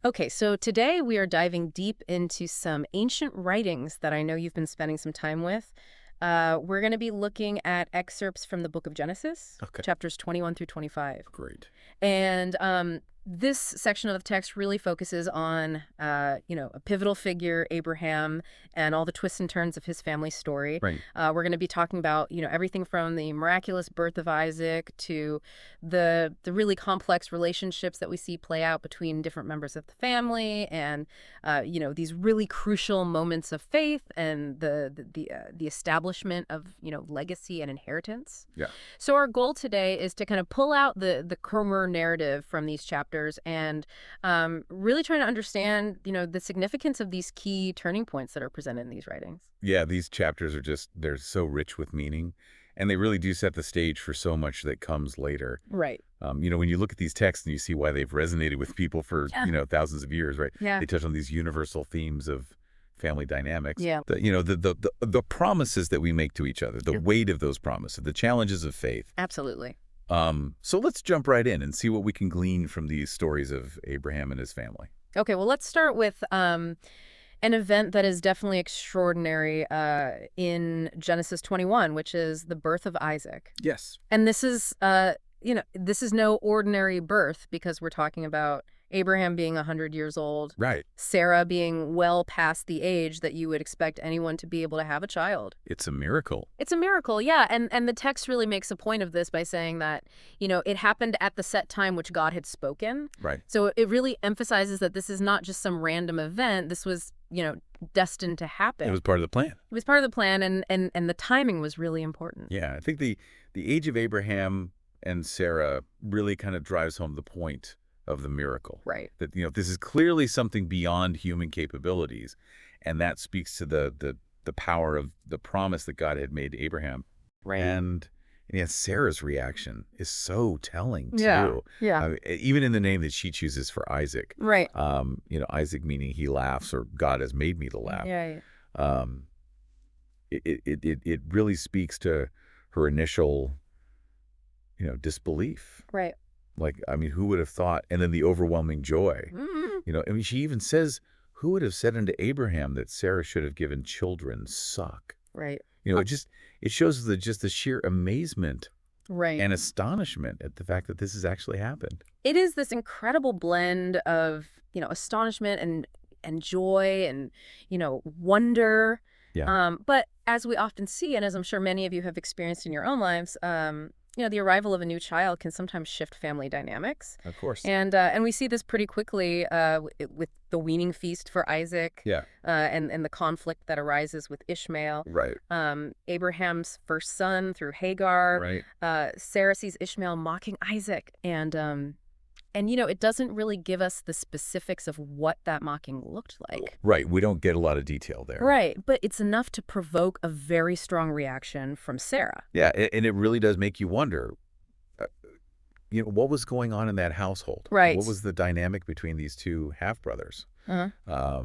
Okay, so today we are diving deep into some ancient writings that I know you've been spending some time with. We're going to be looking at excerpts from the book of Genesis, Okay, chapters 21 through 25. great. And this section of the text really focuses on, a pivotal figure, Abraham, and all the twists and turns of his family story. Right. We're going to be talking about, everything from the miraculous birth of Isaac to the really complex relationships that we see play out between different members of the family, and these really crucial moments of faith and the establishment of legacy and inheritance. Yeah. So our goal today is to kind of pull out the Cromer narrative from these chapters and really trying to understand, the significance of these key turning points that are presented in these writings. Yeah, these chapters are they're so rich with meaning, and they really do set the stage for so much that comes later. Right. When you look at these texts and you see why they've resonated with people for, Yeah. thousands of years, right? Yeah. They touch on these universal themes of family dynamics. Yeah. The promises that we make to each other, the Yep. weight of those promises, the challenges of faith. Absolutely. So let's jump right in and see what we can glean from these stories of Abraham and his family. Okay, well, let's start with an event that is definitely extraordinary in Genesis 21, which is the birth of Isaac. Yes. And this is, this is no ordinary birth because we're talking about Abraham being 100 years old, Right. Sarah being well past the age that you would expect anyone to be able to have a child. It's a miracle. It's a miracle, yeah. And the text really makes a point of this by saying that, it happened at the set time which God had spoken. Right. So it really emphasizes that this is not just some random event. This was, destined to happen. It was part of the plan. It was part of the plan, and the timing was really important. Yeah, I think the age of Abraham and Sarah really kind of drives home the point of the miracle. Right. That this is clearly something beyond human capabilities, and that speaks to the power of the promise that God had made to Abraham. Right. And yet Sarah's reaction is so telling too. Yeah. Yeah. Even in the name that she chooses for Isaac. Right. Isaac meaning he laughs, or God has made me to laugh. Yeah. Um, it really speaks to her initial, disbelief. Right. Like, I mean, who would have thought? And then the overwhelming joy. Mm-hmm. She even says, "Who would have said unto Abraham that Sarah should have given children suck?" Right. It shows the sheer amazement Right. and astonishment at the fact that this has actually happened. It is this incredible blend of, astonishment and joy and, wonder. Yeah. But as we often see, and as I'm sure many of you have experienced in your own lives, the arrival of a new child can sometimes shift family dynamics. Of course. And we see this pretty quickly with the weaning feast for Isaac. Yeah. And the conflict that arises with Ishmael. Right. Abraham's first son through Hagar. Right. Sarah sees Ishmael mocking Isaac, and it doesn't really give us the specifics of what that mocking looked like. Right. We don't get a lot of detail there. Right, but it's enough to provoke a very strong reaction from Sarah. Yeah, and it really does make you wonder, what was going on in that household? Right. What was the dynamic between these two half-brothers? Uh-huh.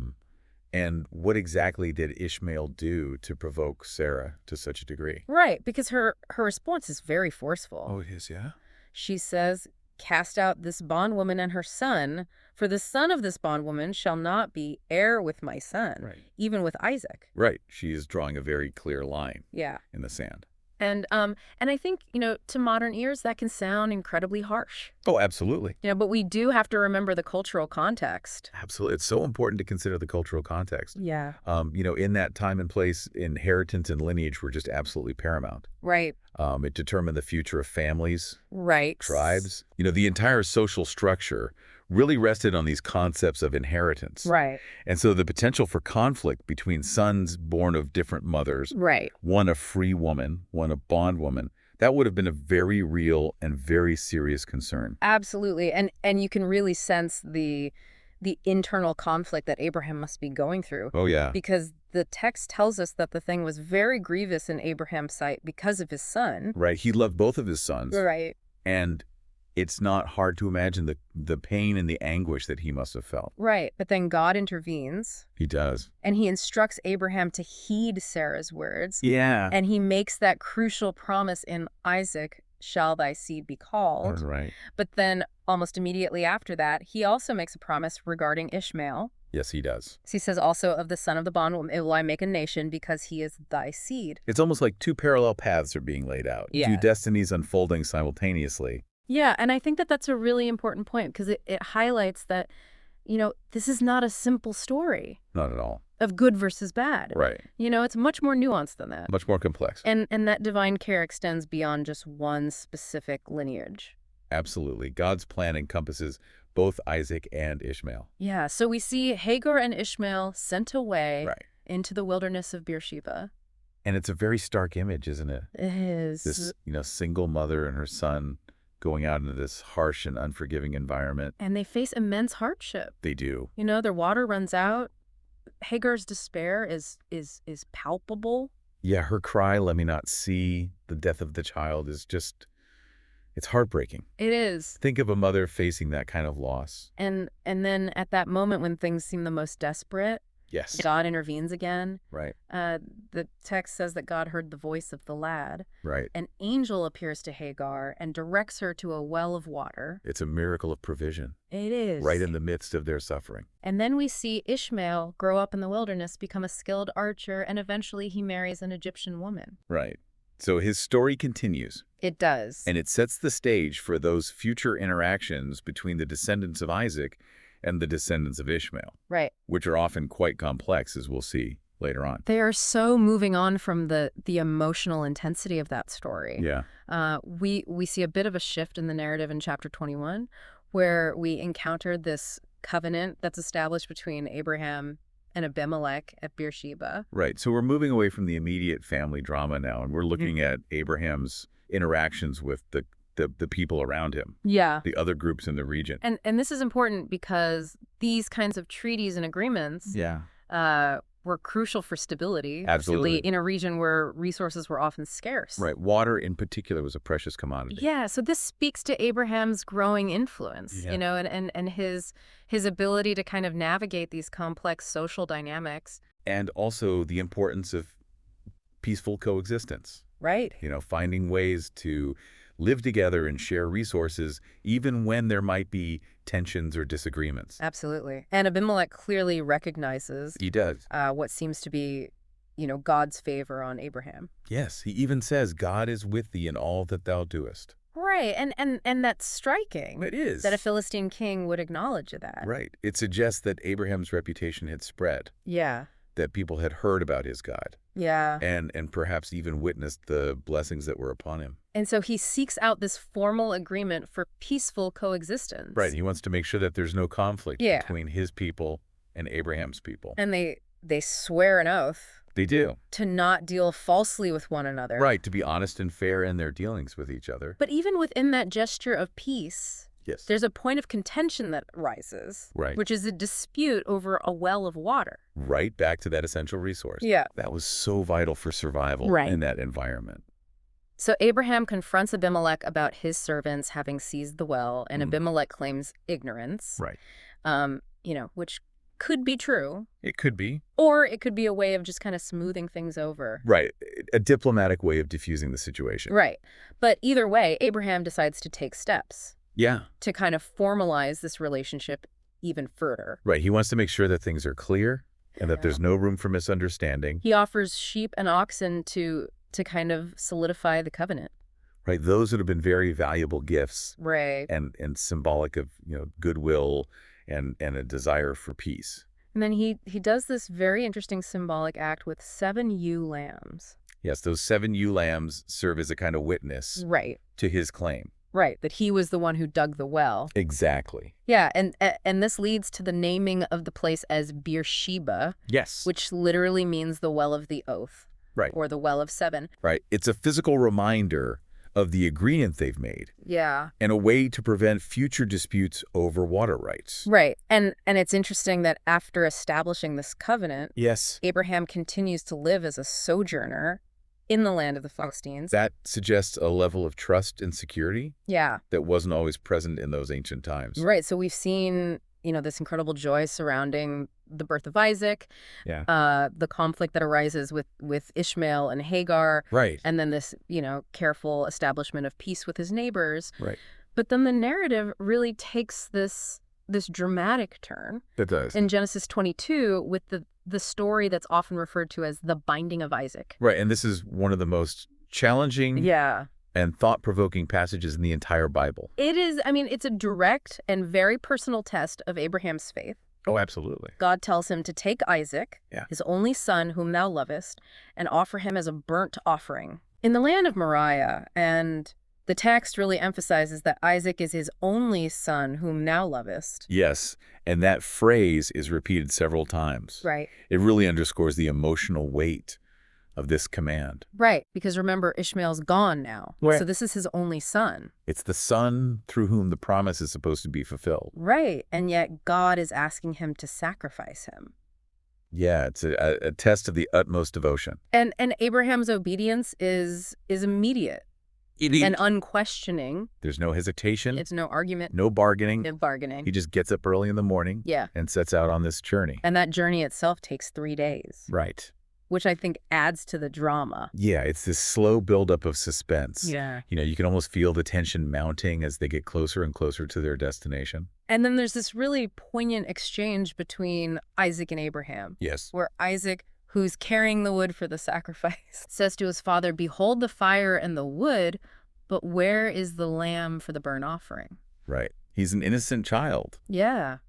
And what exactly did Ishmael do to provoke Sarah to such a degree? Right, because her response is very forceful. Oh, it is, yeah? She says, "Cast out this bondwoman and her son, for the son of this bondwoman shall not be heir with my son, Right. even with Isaac." Right. She is drawing a very clear line Yeah. in the sand. And I think, to modern ears, that can sound incredibly harsh. Oh, absolutely. But we do have to remember the cultural context. Absolutely. It's so important to consider the cultural context. Yeah. In that time and place, inheritance and lineage were just absolutely paramount. Right. It determined the future of families, Right. tribes. The entire social structure really rested on these concepts of inheritance. Right. And so the potential for conflict between sons born of different mothers, Right. one a free woman, one a bondwoman, that would have been a very real and very serious concern. Absolutely. And you can really sense the internal conflict that Abraham must be going through. Oh, yeah. Because the text tells us that the thing was very grievous in Abraham's sight because of his son. Right. He loved both of his sons. Right. And it's not hard to imagine the pain and the anguish that he must have felt. Right. But then God intervenes. He does. And he instructs Abraham to heed Sarah's words. Yeah. And he makes that crucial promise in Isaac, shall thy seed be called. Right. But then almost immediately after that, he also makes a promise regarding Ishmael. Yes, he does. So he says also, of the son of the bondwoman will I make a nation, because he is thy seed. It's almost like two parallel paths are being laid out. Yeah. Two destinies unfolding simultaneously. Yeah, and I think that that's a really important point, because it highlights that, this is not a simple story Not at all. of good versus bad. Right. It's much more nuanced than that. Much more complex. And that divine care extends beyond just one specific lineage. Absolutely. God's plan encompasses both Isaac and Ishmael. Yeah, so we see Hagar and Ishmael sent away Right. into the wilderness of Beersheba. And it's a very stark image, isn't it? It is. This, single mother and her son going out into this harsh and unforgiving environment. And they face immense hardship. They do. Their water runs out. Hagar's despair is palpable. Yeah, her cry, "Let me not see the death of the child," is just, it's heartbreaking. It is. Think of a mother facing that kind of loss. And then at that moment when things seem the most desperate, Yes. God intervenes again. Right. The text says that God heard the voice of the lad. Right. An angel appears to Hagar and directs her to a well of water. It's a miracle of provision. It is. Right in the midst of their suffering. And then we see Ishmael grow up in the wilderness, become a skilled archer, and eventually he marries an Egyptian woman. Right. So his story continues. It does. And it sets the stage for those future interactions between the descendants of Isaac and the descendants of Ishmael, right. which are often quite complex, as we'll see later on. They are so moving on from the emotional intensity of that story. Yeah. We see a bit of a shift in the narrative in chapter 21, where we encounter this covenant that's established between Abraham and Abimelech at Beersheba. Right. So we're moving away from the immediate family drama now, and we're looking at Abraham's interactions with the people around him. Yeah. The other groups in the region. And this is important because these kinds of treaties and agreements were crucial for stability. Absolutely. In a region where resources were often scarce. Right. Water in particular was a precious commodity. Yeah. So this speaks to Abraham's growing influence, and his ability to kind of navigate these complex social dynamics. And also the importance of peaceful coexistence. Right. Finding ways to live together and share resources, even when there might be tensions or disagreements. Absolutely. And Abimelech clearly recognizes He does. what seems to be, God's favor on Abraham. Yes, he even says, "God is with thee in all that thou doest." Right. And that's striking. It is. That a Philistine king would acknowledge that. Right. It suggests that Abraham's reputation had spread, Yeah. that people had heard about his God, Yeah. and perhaps even witnessed the blessings that were upon him. And so he seeks out this formal agreement for peaceful coexistence. Right. He wants to make sure that there's no conflict Yeah. between his people and Abraham's people. And they swear an oath They do. to not deal falsely with one another. Right. To be honest and fair in their dealings with each other. But even within that gesture of peace, Yes. there's a point of contention that rises. Right. Which is a dispute over a well of water. Right back to that essential resource. Yeah. That was so vital for survival Right. in that environment. So Abraham confronts Abimelech about his servants having seized the well, and Abimelech claims ignorance. Right. Which could be true, It could be. or it could be a way of just kind of smoothing things over. Right. A diplomatic way of diffusing the situation. Right. But either way, Abraham decides to take steps Yeah. to kind of formalize this relationship even further. Right. He wants to make sure that things are clear and that there's no room for misunderstanding. He offers sheep and oxen to kind of solidify the covenant. Right. Those would have been very valuable gifts Right. and symbolic of, goodwill and a desire for peace. And then he does this very interesting symbolic act with 7 ewe lambs. Yes, those 7 ewe lambs serve as a kind of witness Right. to his claim. Right. That he was the one who dug the well. Exactly. Yeah. And this leads to the naming of the place as Beersheba, Yes. which literally means the well of the oath. Right. Or the well of 7. Right. It's a physical reminder of the agreement they've made Yeah. and a way to prevent future disputes over water rights. Right. And it's interesting that after establishing this covenant, Yes. Abraham continues to live as a sojourner in the land of the Philistines. That suggests a level of trust and security Yeah. that wasn't always present in those ancient times. Right. So we've seen, this incredible joy surrounding the birth of Isaac, Yeah. the conflict that arises with Ishmael and Hagar, Right. and then this, careful establishment of peace with his neighbors. Right. But then the narrative really takes this dramatic turn It does. in Genesis 22 with the story that's often referred to as the binding of Isaac. Right. And this is one of the most challenging Yeah. and thought-provoking passages in the entire Bible. It is, I mean, it's a direct and very personal test of Abraham's faith. Oh, absolutely. God tells him to take Isaac, Yeah. his only son whom thou lovest, and offer him as a burnt offering in the land of Moriah. And the text really emphasizes that Isaac is his only son whom thou lovest. Yes. And that phrase is repeated several times. Right. It really underscores the emotional weight of this command. Right. Because remember, Ishmael's gone now. Right. So this is his only son. It's the son through whom the promise is supposed to be fulfilled. Right. And yet God is asking him to sacrifice him. Yeah, it's a test of the utmost devotion. And Abraham's obedience is immediate and unquestioning. There's no hesitation, It's no argument, no bargaining. no bargaining. He just gets up early in the morning Yeah. and sets out on this journey. And that journey itself takes 3 days, Right. which I think adds to the drama. Yeah, it's this slow buildup of suspense. Yeah. You can almost feel the tension mounting as they get closer and closer to their destination. And then there's this really poignant exchange between Isaac and Abraham, Yes. where Isaac, who's carrying the wood for the sacrifice, says to his father, "Behold the fire and the wood, but where is the lamb for the burnt offering?" Right. He's an innocent child, Yeah.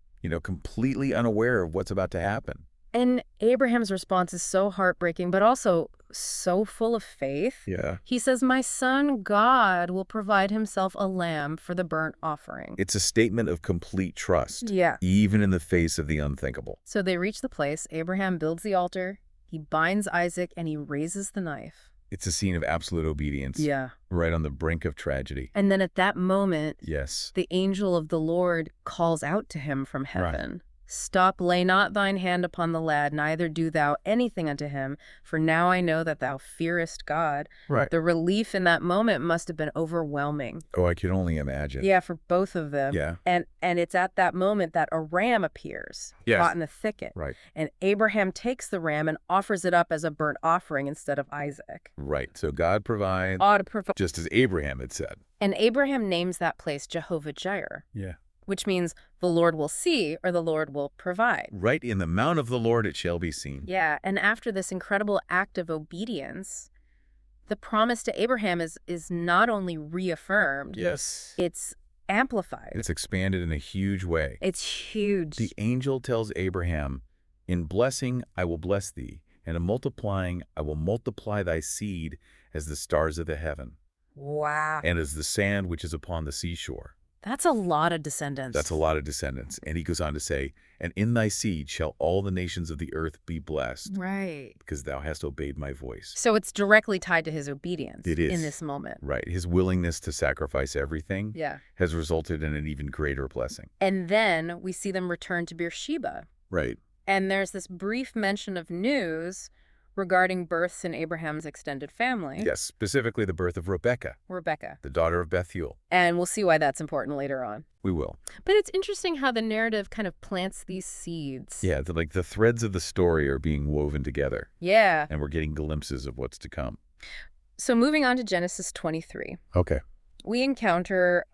completely unaware of what's about to happen. And Abraham's response is so heartbreaking, but also so full of faith. Yeah. He says, "My son, God will provide himself a lamb for the burnt offering." It's a statement of complete trust, Yeah. even in the face of the unthinkable. So they reach the place. Abraham builds the altar. He binds Isaac and he raises the knife. It's a scene of absolute obedience, Yeah. right on the brink of tragedy. And then at that moment, Yes. the angel of the Lord calls out to him from heaven. "Stop, lay not thine hand upon the lad, neither do thou anything unto him, for now I know that thou fearest God." Right. The relief in that moment must have been overwhelming. Oh, I can only imagine. Yeah, for both of them. Yeah. And it's at that moment that a ram appears, Yes. caught in the thicket. Right. And Abraham takes the ram and offers it up as a burnt offering instead of Isaac. Right. So God provides, just as Abraham had said. And Abraham names that place Jehovah-Jireh, Yeah. which means the Lord will see or the Lord will provide. Right in the mount of the Lord it shall be seen. Yeah, and after this incredible act of obedience, the promise to Abraham is not only reaffirmed, Yes. it's amplified. It's expanded in a huge way. It's huge. The angel tells Abraham, "In blessing I will bless thee, and in multiplying I will multiply thy seed as the stars of the heaven, Wow. and as the sand which is upon the seashore." That's a lot of descendants. That's a lot of descendants. And he goes on to say, "And in thy seed shall all the nations of the earth be blessed, Right. because thou hast obeyed my voice." So it's directly tied to his obedience It is. in this moment. Right. His willingness to sacrifice everything Yeah. has resulted in an even greater blessing. And then we see them return to Beersheba. Right. And there's this brief mention of news regarding births in Abraham's extended family. Yes, specifically the birth of Rebekah, Rebecca. the daughter of Bethuel. And we'll see why that's important later on. We will. But it's interesting how the narrative kind of plants these seeds. Yeah, the threads of the story are being woven together, Yeah. and we're getting glimpses of what's to come. So moving on to Genesis 23, Okay. we encounter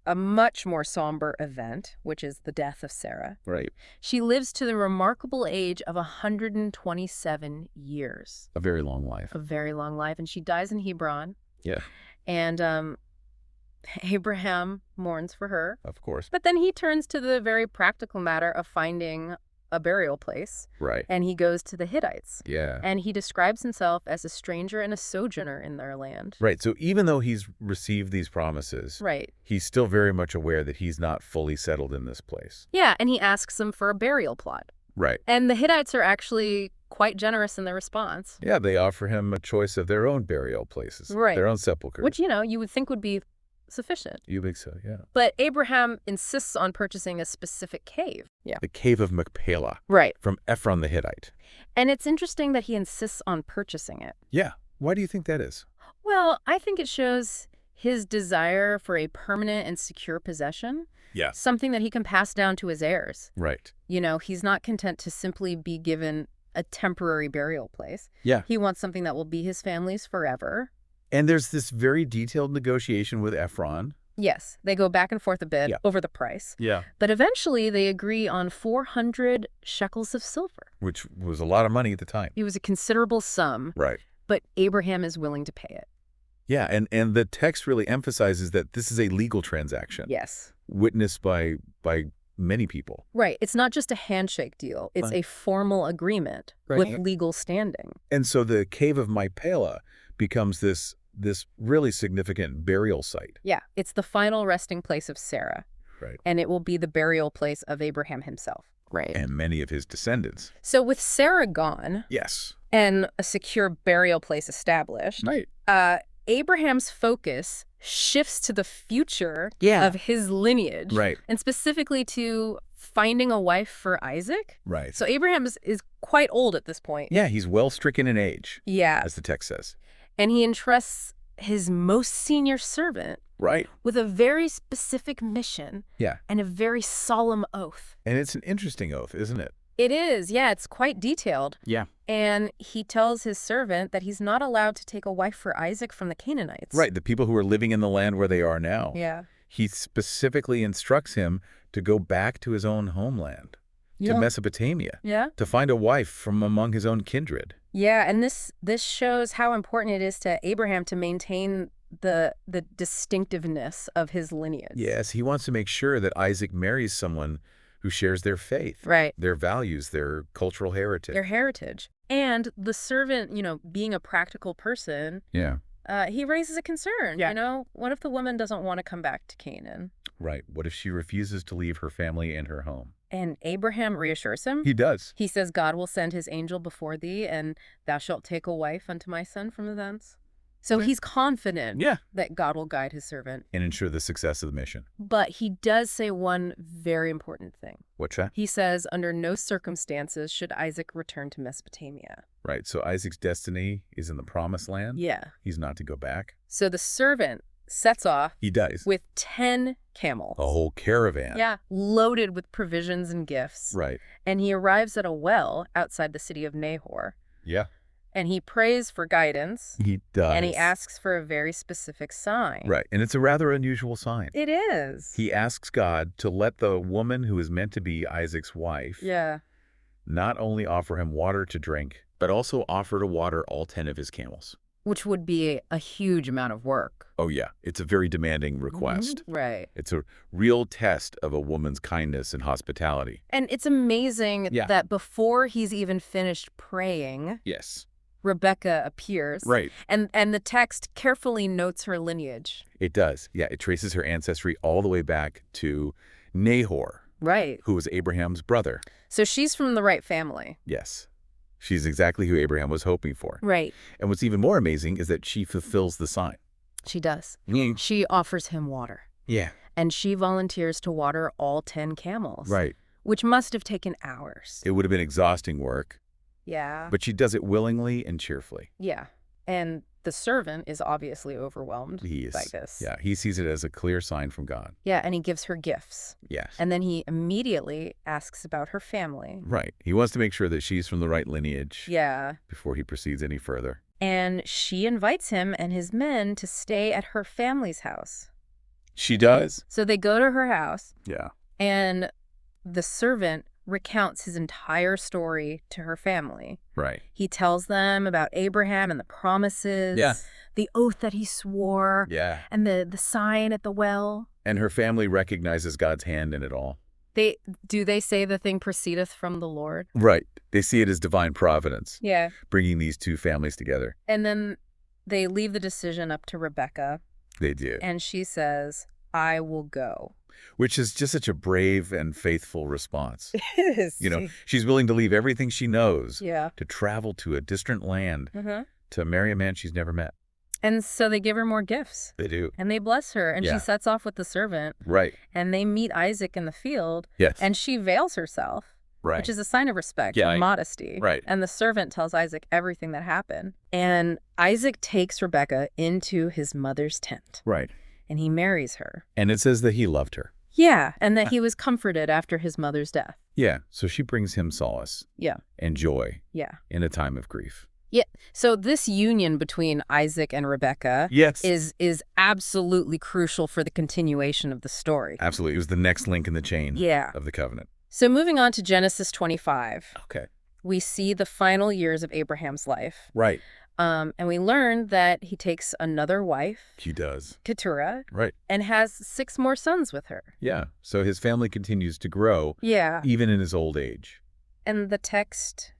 a much more somber event, which is the death of Sarah. Right. She lives to the remarkable age of 127 years. A very long life. A very long life. And she dies in Hebron. Yeah, And Abraham mourns for her. of course. But then he turns to the very practical matter of finding a burial place. Right. And he goes to the Hittites. Yeah. And he describes himself as a stranger and a sojourner in their land. Right. So even though he's received these promises, Right. he's still very much aware that he's not fully settled in this place. Yeah, and he asks them for a burial plot. Right. And the Hittites are actually quite generous in their response. Yeah, they offer him a choice of their own burial places. Right. Their own sepulchres. Which, you would think would be sufficient. You think so, yeah. But Abraham insists on purchasing a specific cave. Yeah. The cave of Machpelah Right. from Ephron the Hittite. And it's interesting that he insists on purchasing it. Yeah. Why do you think that is? Well, I think it shows his desire for a permanent and secure possession. Yeah. something that he can pass down to his heirs. Right. You know, he's not content to simply be given a temporary burial place. Yeah. He wants something that will be his family's forever. And there's this very detailed negotiation with Ephron. Yes, they go back and forth a bit Yeah. over the price. Yeah. But eventually they agree on 400 shekels of silver. Which was a lot of money at the time. It was a considerable sum, Right. but Abraham is willing to pay it. Yeah, and the text really emphasizes that this is a legal transaction. Yes. Witnessed by many people. Right. It's not just a handshake deal. It's Right. a formal agreement Right. with legal standing. And so the Cave of Machpelah becomes this really significant burial site. Yeah. It's the final resting place of Sarah. Right. And it will be the burial place of Abraham himself. Right. And many of his descendants. So with Sarah gone Yes. and a secure burial place established, Right. Abraham's focus shifts to the future Yeah. of his lineage. Right. And specifically to finding a wife for Isaac. Right. So Abraham is quite old at this point. Yeah, he's well stricken in age, Yeah. as the text says. And he entrusts his most senior servant Right. with a very specific mission Yeah. and a very solemn oath. And it's an interesting oath, isn't it? It is, yeah, it's quite detailed. Yeah. And he tells his servant that he's not allowed to take a wife for Isaac from the Canaanites. Right, the people who are living in the land where they are now. Yeah. He specifically instructs him to go back to his own homeland, to Mesopotamia, Yeah. to find a wife from among his own kindred. Yeah, and this shows how important it is to Abraham to maintain the distinctiveness of his lineage. Yes, he wants to make sure that Isaac marries someone who shares their faith, Right. their values, their cultural heritage. Their heritage. And the servant, being a practical person, Yeah, he raises a concern. Yeah. What if the woman doesn't want to come back to Canaan? right. What if she refuses to leave her family and her home? And Abraham reassures him. He does. He says, God will send his angel before thee, and thou shalt take a wife unto my son from thence. So he's confident Yeah. that God will guide his servant. And ensure the success of the mission. But he does say one very important thing. What's that? He says, under no circumstances should Isaac return to Mesopotamia. Right, so Isaac's destiny is in the promised land. Yeah. He's not to go back. So the servant sets off He does. with 10 camels. A whole caravan. Yeah, loaded with provisions and gifts. Right. And he arrives at a well outside the city of Nahor. Yeah. And he prays for guidance. He does. And he asks for a very specific sign. Right, and it's a rather unusual sign. It is. He asks God to let the woman who is meant to be Isaac's wife Yeah. not only offer him water to drink, but also offer to water all 10 of his camels. Which would be a huge amount of work. Oh, yeah. It's a very demanding request. Right. It's a real test of a woman's kindness and hospitality. And it's amazing Yeah. that before he's even finished praying, Yes. Rebecca appears. Right. And the text carefully notes her lineage. It does. Yeah, it traces her ancestry all the way back to Nahor, Right. who was Abraham's brother. So she's from the right family. Yes. She's exactly who Abraham was hoping for. Right. And what's even more amazing is that she fulfills the sign. She does. She offers him water. Yeah. And she volunteers to water all 10 camels. Right. Which must have taken hours. It would have been exhausting work, Yeah. but she does it willingly and cheerfully. Yeah. And the servant is obviously overwhelmed He is. by this. Yeah, he sees it as a clear sign from God. Yeah, and he gives her gifts. Yes. And then he immediately asks about her family. Right. He wants to make sure that she's from the right lineage Yeah. before he proceeds any further. And she invites him and his men to stay at her family's house. She does? So they go to her house, Yeah. and the servant recounts his entire story to her family. Right. He tells them about Abraham and the promises, Yeah. the oath that he swore, Yeah. and the sign at the well. And her family recognizes God's hand in it all. They say the thing proceedeth from the Lord? Right. They see it as divine providence, Yeah. bringing these two families together. And then they leave the decision up to Rebecca, They do. and she says, I will go. Which is just such a brave and faithful response. It is. You know, she's willing to leave everything she knows Yeah. to travel to a distant land Mm-hmm. to marry a man she's never met. And so they give her more gifts, They do. and they bless her, and Yeah. she sets off with the servant, Right. and they meet Isaac in the field, Yes. and she veils herself, right. which is a sign of respect Yeah. and modesty. Right. And the servant tells Isaac everything that happened. And Isaac takes Rebecca into his mother's tent, right. and he marries her. And it says that he loved her. Yeah, and that he was comforted after his mother's death. Yeah, so she brings him solace Yeah, and joy yeah. in a time of grief. Yeah. So this union between Isaac and Rebekah Yes. is absolutely crucial for the continuation of the story. Absolutely. It was the next link in the chain Yeah. of the covenant. So moving on to Genesis 25, Okay. we see the final years of Abraham's life. Right. And we learn that he takes another wife, He does. Keturah, Right. and has 6 more sons with her. Yeah. So his family continues to grow Yeah. even in his old age. And the text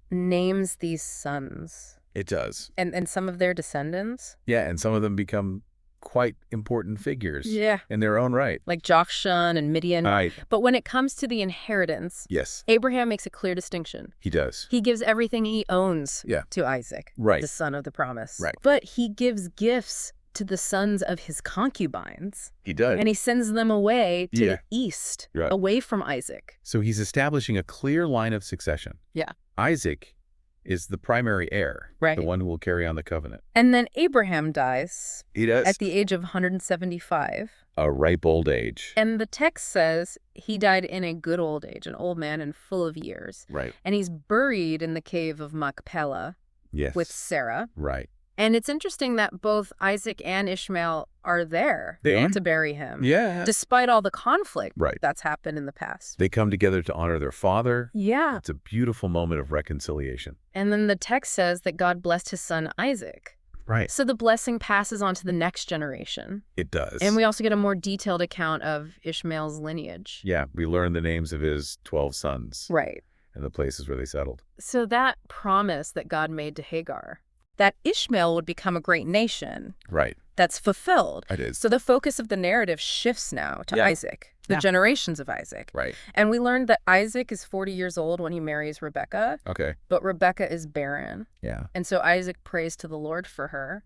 names these sons It does. and some of their descendants. Yeah, and some of them become quite important figures Yeah. in their own right. Like Jokshan and Midian. Right. But when it comes to the inheritance, Yes, Abraham makes a clear distinction. he does. He gives everything he owns Yeah. to Isaac, Right. the son of the promise. Right. But he gives gifts to the sons of his concubines, He does. and he sends them away to Yeah. the east, Right. away from Isaac. So he's establishing a clear line of succession. Yeah. Isaac is the primary heir, Right. the one who will carry on the covenant. And then Abraham dies He does. at the age of 175. A ripe old age. And the text says he died in a good old age, an old man and full of years. Right. And he's buried in the cave of Machpelah Yes. with Sarah. Right. And it's interesting that both Isaac and Ishmael are there They are. to bury him, Yeah. despite all the conflict Right. that's happened in the past. They come together to honor their father. Yeah. It's a beautiful moment of reconciliation. And then the text says that God blessed his son Isaac. Right. So the blessing passes on to the next generation. It does. And we also get a more detailed account of Ishmael's lineage. Yeah, we learn the names of his 12 sons Right. and the places where they settled. So that promise that God made to Hagar, that Ishmael would become a great nation, Right. that's fulfilled. It is. So the focus of the narrative shifts now to Yeah. Isaac, the Yeah. generations of Isaac. Right. And we learned that Isaac is 40 years old when he marries Rebekah, Okay. but Rebekah is barren. Yeah. And so Isaac prays to the Lord for her,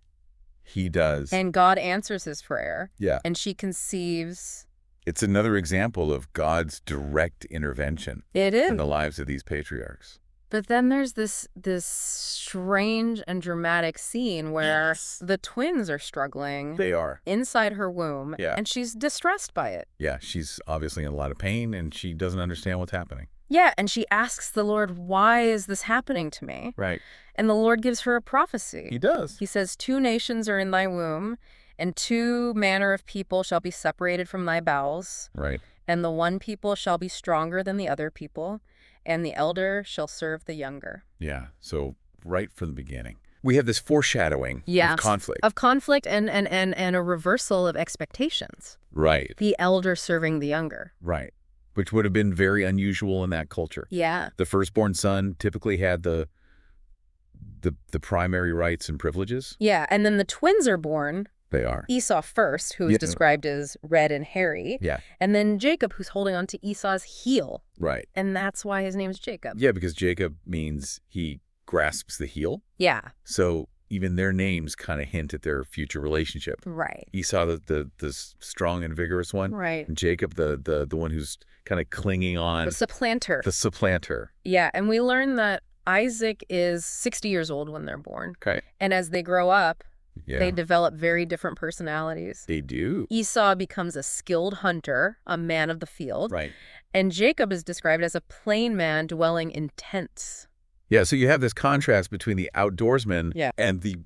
He does. and God answers his prayer, yeah. and she conceives. It's another example of God's direct intervention It in is. the lives of these patriarchs. But then there's this strange and dramatic scene where Yes. the twins are struggling They are. inside her womb, Yeah. and she's distressed by it. Yeah, she's obviously in a lot of pain and she doesn't understand what's happening. Yeah, and she asks the Lord, why is this happening to me? Right. And the Lord gives her a prophecy. He does. He says, 2 nations are in thy womb, and 2 manner of people shall be separated from thy bowels, Right. and the one people shall be stronger than the other people, and the elder shall serve the younger. Yeah. So right from the beginning, we have this foreshadowing of conflict. Of conflict and a reversal of expectations. Right. The elder serving the younger. Right. Which would have been very unusual in that culture. Yeah. The firstborn son typically had the primary rights and privileges. Yeah, and then the twins are born. They are. Esau first, who is Yeah. described as red and hairy. Yeah. And then Jacob, who's holding on to Esau's heel. Right. And that's why his name's Jacob. Yeah, because Jacob means he grasps the heel. Yeah, So even their names kind of hint at their future relationship. right. Esau, the strong and vigorous one. Right. And Jacob, the one who's kind of clinging on, The supplanter. the supplanter. Yeah, and we learn that Isaac is 60 years old when they're born. Okay. And as they grow up, Yeah. they develop very different personalities. They do. Esau becomes a skilled hunter, a man of the field. Right. And Jacob is described as a plain man dwelling in tents. Yeah, so you have this contrast between the outdoorsman Yeah. and the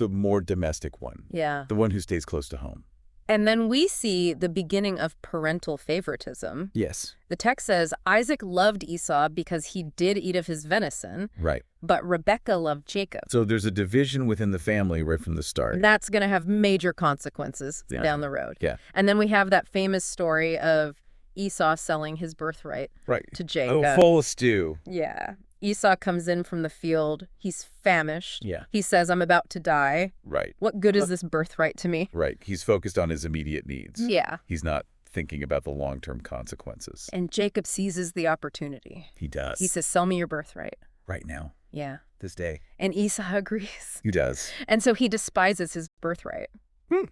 more domestic one, Yeah. the one who stays close to home. And then we see the beginning of parental favoritism. Yes. The text says Isaac loved Esau because he did eat of his venison, Right. but Rebekah loved Jacob. So there's a division within the family right from the start. That's going to have major consequences Yeah. down the road. Yeah. And then we have that famous story of Esau selling his birthright Right. to Jacob. Oh, full of stew. Yeah. Esau comes in from the field. He's famished. Yeah. He says, I'm about to die. Right. What good is this birthright to me? Right. He's focused on his immediate needs. Yeah. He's not thinking about the long-term consequences. And Jacob seizes the opportunity. He does. He says, sell me your birthright. right now, Yeah. this day. And Esau agrees. He does. And so he despises his birthright.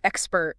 Expert